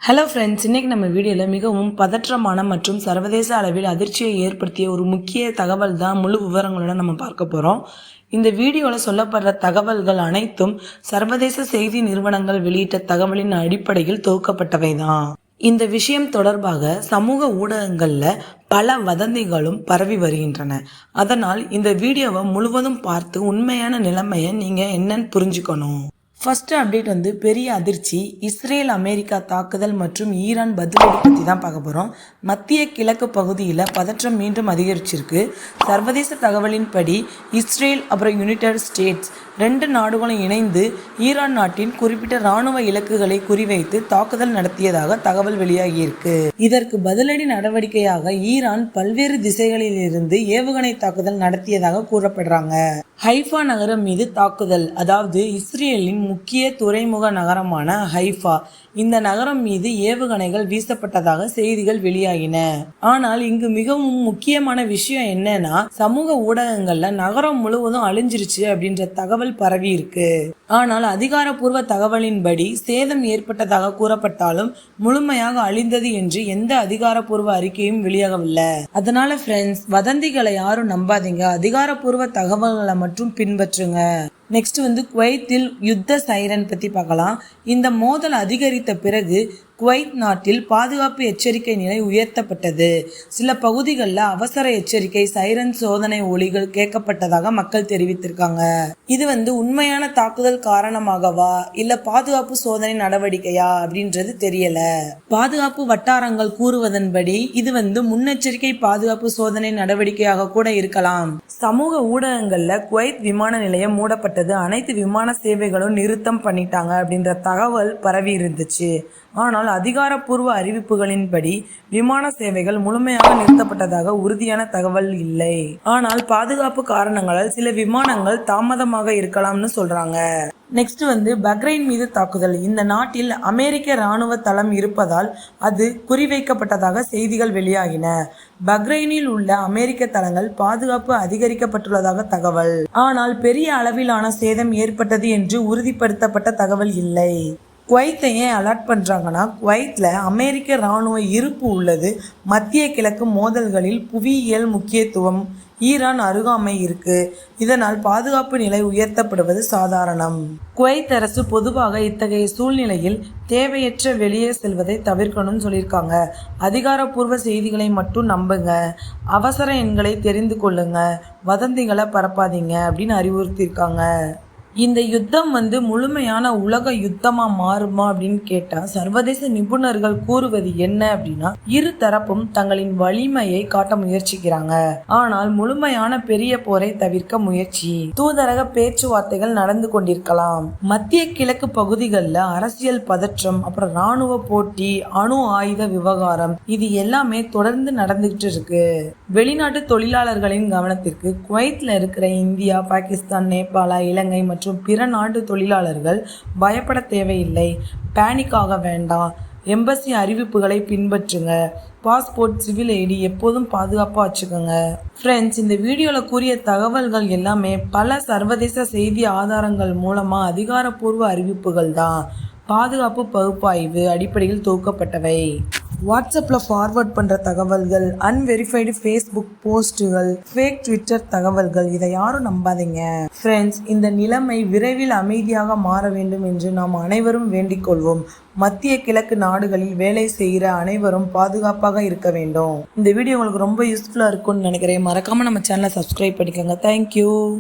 Hello friends, இன்றைக்கி நம்ம வீடியோவில் மிகவும் பதற்றமான மற்றும் சர்வதேச அளவில் அதிர்ச்சியை ஏற்படுத்திய ஒரு முக்கிய தகவல் தான் முழு விவரங்களோட நம்ம பார்க்க போகிறோம். இந்த வீடியோவில் சொல்லப்படுற தகவல்கள் அனைத்தும் சர்வதேச செய்தி நிறுவனங்கள் வெளியிட்ட தகவலின் அடிப்படையில் தொகுக்கப்பட்டவை தான். இந்த விஷயம் தொடர்பாக சமூக ஊடகங்களில் பல வதந்திகளும் பரவி வருகின்றன. அதனால் இந்த வீடியோவை முழுவதும் பார்த்து உண்மையான நிலைமையை நீங்கள் என்னன்னு புரிஞ்சுக்கணும். ஃபர்ஸ்ட் அப்டேட் பெரிய அதிர்ச்சி. இஸ்ரேல் அமெரிக்கா தாக்குதல் மற்றும் ஈரான் பதிலடி பற்றி தான் பார்க்க போகிறோம். மத்திய கிழக்கு பகுதியில் பதற்றம் மீண்டும் அதிகரிச்சிருக்கு. சர்வதேச தகவலின்படி இஸ்ரேல் அப்புறம் யுனைடெட் ஸ்டேட்ஸ் ரெண்டு நாடுகளும் இணைந்து ஈரான் நாட்டின் குறிப்பிட்ட இராணுவ இலக்குகளை குறிவைத்து தாக்குதல் நடத்தியதாக தகவல் வெளியாகியிருக்கு. இதற்கு பதிலடி நடவடிக்கையாக ஈரான் பல்வேறு திசைகளிலிருந்து ஏவுகணை தாக்குதல் நடத்தியதாக கூறப்படுறாங்க. ஹைஃபா நகரம் மீது தாக்குதல். அதாவது இஸ்ரேலின் முக்கிய துறைமுக நகரமான ஹைஃபா, இந்த நகரம் மீது ஏவுகணைகள் வீசப்பட்டதாக செய்திகள் வெளியாகின. ஆனால் இங்கு மிகவும் முக்கியமான விஷயம் என்னன்னா, சமூக ஊடகங்கள்ல நகரம் முழுவதும் அழிஞ்சிருச்சு அப்படின்ற தகவல் பரவி இருக்கு. ஆனால் அதிகாரப்பூர்வ தகவலின்படி சேதம் ஏற்பட்டதாக கூறப்பட்டாலும் முழுமையாக அழிந்தது என்று எந்த அதிகாரப்பூர்வ அறிக்கையும் வெளியாகவில்லை. அதனால ஃப்ரெண்ட்ஸ், வதந்திகளை யாரும் நம்பாதீங்க, அதிகாரப்பூர்வ தகவல்களை மட்டும் பின்பற்றுங்க. நெக்ஸ்ட் குவைத்தில் யுத்த சைரன் பற்றி பார்க்கலாம். இந்த மோதல் அதிகரித்த பிறகு குவைத் நாட்டில் பாதுகாப்பு எச்சரிக்கை நிலை உயர்த்தப்பட்டது. சில பகுதிகளில் அவசர எச்சரிக்கை சைரன் சோதனை ஒலிகள் கேட்கப்பட்டதாக மக்கள் தெரிவித்திருக்காங்க. இது உண்மையான தாக்குதல் காரணமாகவா இல்ல பாதுகாப்பு சோதனை நடவடிக்கையா அப்படின்றது தெரியல. பாதுகாப்பு வட்டாரங்கள் கூறுவதன்படி இது முன்னெச்சரிக்கை பாதுகாப்பு சோதனை நடவடிக்கையாக கூட இருக்கலாம். சமூக ஊடகங்கள்ல குவைத் விமான நிலையம் மூடப்பட்டது, அனைத்து விமான சேவைகளும் நிறுத்தம் பண்ணிட்டாங்க அப்படின்ற தகவல் பரவி இருந்துச்சு. ஆனால் அதிகாரப்பூர்வ அறிவிப்புகளின்படி விமான சேவைகள் முழுமையாக நிறுத்தப்பட்டதாக உறுதியான தகவல் இல்லை. ஆனால் பாதுகாப்பு காரணங்களால் சில விமானங்கள் தாமதமாக இருக்கலாம்னு சொல்றாங்க. நெக்ஸ்ட் பக்ரைன் மீது தாக்குதல். இந்த நாட்டில் அமெரிக்க இராணுவ தளம் இருப்பதால் அது குறிவைக்கப்பட்டதாக செய்திகள் வெளியாகின. பக்ரைனில் உள்ள அமெரிக்க தளங்கள் பாதுகாப்பு அதிகரிக்கப்பட்டுள்ளதாக தகவல். ஆனால் பெரிய அளவிலான சேதம் ஏற்பட்டது என்று உறுதிப்படுத்தப்பட்ட தகவல் இல்லை. குவைத்தை ஏன் அலர்ட் பண்ணுறாங்கன்னா, குவைத்தில் அமெரிக்க இராணுவ இருப்பு உள்ளது. மத்திய கிழக்கு மோதல்களில் புவியியல் முக்கியத்துவம், ஈரான் அருகாமை இருக்கு. இதனால் பாதுகாப்பு நிலை உயர்த்தப்படுவது சாதாரணம். குவைத் அரசு பொதுவாக இத்தகைய சூழ்நிலையில் தேவையற்ற வெளியே செல்வதை தவிர்க்கணும்னு சொல்லியிருக்காங்க. அதிகாரப்பூர்வ செய்திகளை மட்டும் நம்புங்க, அவசர எண்களை தெரிந்து கொள்ளுங்க, வதந்திகளை பரப்பாதீங்க அப்படின்னு அறிவுறுத்தியிருக்காங்க. இந்த யுத்தம் முழுமையான உலக யுத்தமா மாறுமா அப்படின்னு கேட்டா, சர்வதேச நிபுணர்கள் கூறுவது என்ன அப்படின்னா, இரு தரப்பும் தங்களின் வலிமையை காட்ட முயற்சிக்கிறாங்க. ஆனால் முழுமையான பெரிய போரை தவிர்க்க முயற்சி. தூதரக பேச்சுவார்த்தைகள் நடந்து கொண்டிருக்கலாம். மத்திய கிழக்கு பகுதிகளில் அரசியல் பதற்றம், அப்புறம் இராணுவ போட்டி, அணு ஆயுத விவகாரம், இது எல்லாமே தொடர்ந்து நடந்துகிட்டு இருக்கு. வெளிநாட்டு தொழிலாளர்களின் கவனத்திற்கு குவைத்தில் இருக்கிற இந்தியா, பாகிஸ்தான், நேபாள, இலங்கை மற்றும் பிற நாட்டு தொழிலாளர்கள் பயப்பட தேவையில்லை, பேனிக் ஆக வேண்டாம். எம்பசி அறிவிப்புகளை பின்பற்றுங்க. பாஸ்போர்ட், சிவில் ஐடி எப்போதும் பாதுகாப்பாக வச்சுக்கோங்க. ஃப்ரெண்ட்ஸ், இந்த வீடியோவில் கூறிய தகவல்கள் எல்லாமே பல சர்வதேச செய்தி ஆதாரங்கள் மூலமாக அதிகாரப்பூர்வ அறிவிப்புகள் தான். பாதுகாப்பு பகுப்பாய்வு அடிப்படையில் தொகுக்கப்பட்டவை. வாட்ஸ்அப்பில் ஃபார்வர்ட் பண்ணுற தகவல்கள், அன்வெரிஃபைடு ஃபேஸ்புக் போஸ்ட்டுகள், ஃபேக் ட்விட்டர் தகவல்கள், இதை யாரும் நம்பாதீங்க. ஃப்ரெண்ட்ஸ், இந்த நிலைமை விரைவில் அமைதியாக மாற வேண்டும் என்று நாம் அனைவரும் வேண்டிக் கொள்வோம். மத்திய கிழக்கு நாடுகளில் வேலை செய்கிற அனைவரும் பாதுகாப்பாக இருக்க வேண்டும். இந்த வீடியோ உங்களுக்கு ரொம்ப யூஸ்ஃபுல்லாக இருக்கும்னு நினைக்கிறேன். மறக்காமல் நம்ம சேனலை சப்ஸ்கிரைப் பண்ணிக்கோங்க. தேங்க்யூ.